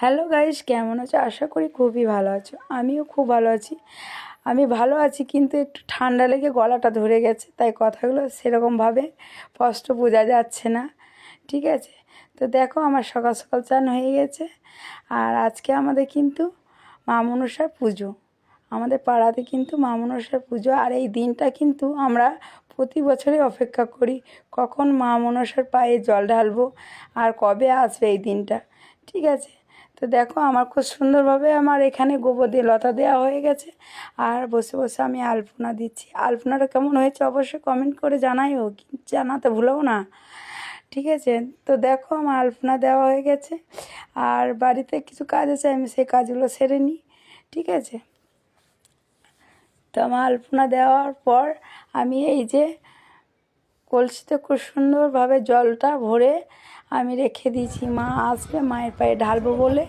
Hello guys, কেমন আছো? আশা করি খুবই ভালো আছো। আমিও খুব ভালো আছি। আমি ভালো আছি, কিন্তু একটু ঠান্ডা লেগে গলাটা ধরে গেছে, তাই কথাগুলো সেরকমভাবে স্পষ্ট বোঝা যাচ্ছে না। ঠিক আছে, তো দেখো আমার সকাল সকাল চান হয়ে গেছে। আর আজকে আমাদের কিন্তু মা মনসার পুজো। আমাদের পাড়াতে কিন্তু মা মনসার পুজো, আর এই দিনটা কিন্তু আমরা প্রতি বছরই অপেক্ষা করি কখন মা মনসার পায়ে জল ঢালবো আর কবে আসবে এই দিনটা। ঠিক আছে, তো দেখো আমার খুব সুন্দরভাবে আমার এখানে গোবর দিয়ে লতা দেওয়া হয়ে গেছে, আর বসে বসে আমি আলপনা দিচ্ছি। আলপনাটা কেমন হয়েছে অবশ্যই কমেন্ট করে জানাইও, জানাতে ভুলেও না। ঠিক আছে, তো দেখো আমার আলপনা দেওয়া হয়ে গেছে, আর বাড়িতে কিছু কাজ আছে, আমি সেই কাজগুলো সেরে নিই। ঠিক আছে, তো আমার আলপনা দেওয়ার পর আমি এই যে কলসিতে খুব সুন্দরভাবে জলটা ভরে আমি রেখে দিয়েছি, মা আসবে মায়ের পায়ে ঢালবো বলে।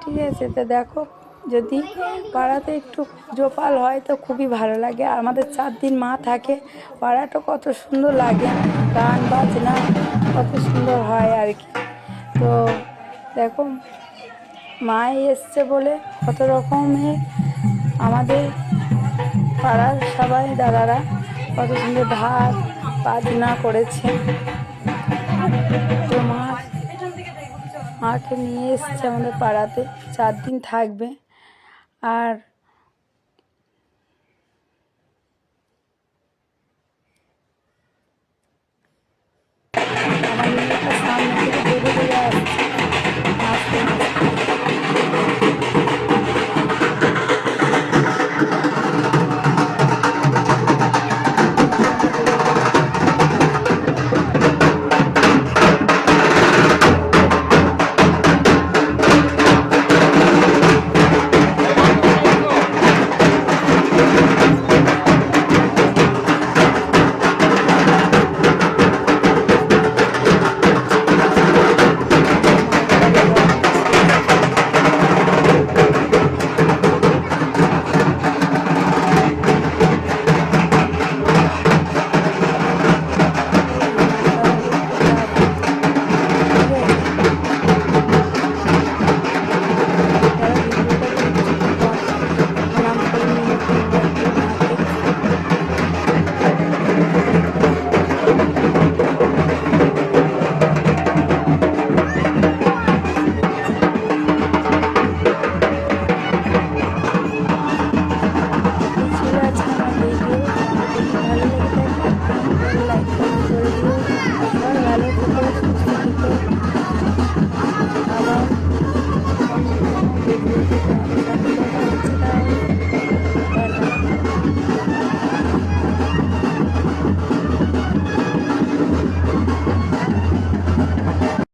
ঠিক আছে, তো দেখো যদি পাড়াতে একটু পুজো পাল হয় তো খুবই ভালো লাগে। আর আমাদের 4 দিন মা থাকে, পাড়াটা কত সুন্দর লাগে, গান বাজনা কত সুন্দর হয় আর কি। তো দেখো মাই এসছে বলে কত রকমের আমাদের পাড়ার সবাই দাদারা কত সুন্দর ঢাক বাজনা করেছে। তো মাকে নিয়ে এসছে আমাদের পাড়াতে, 4 দিন থাকবে। আর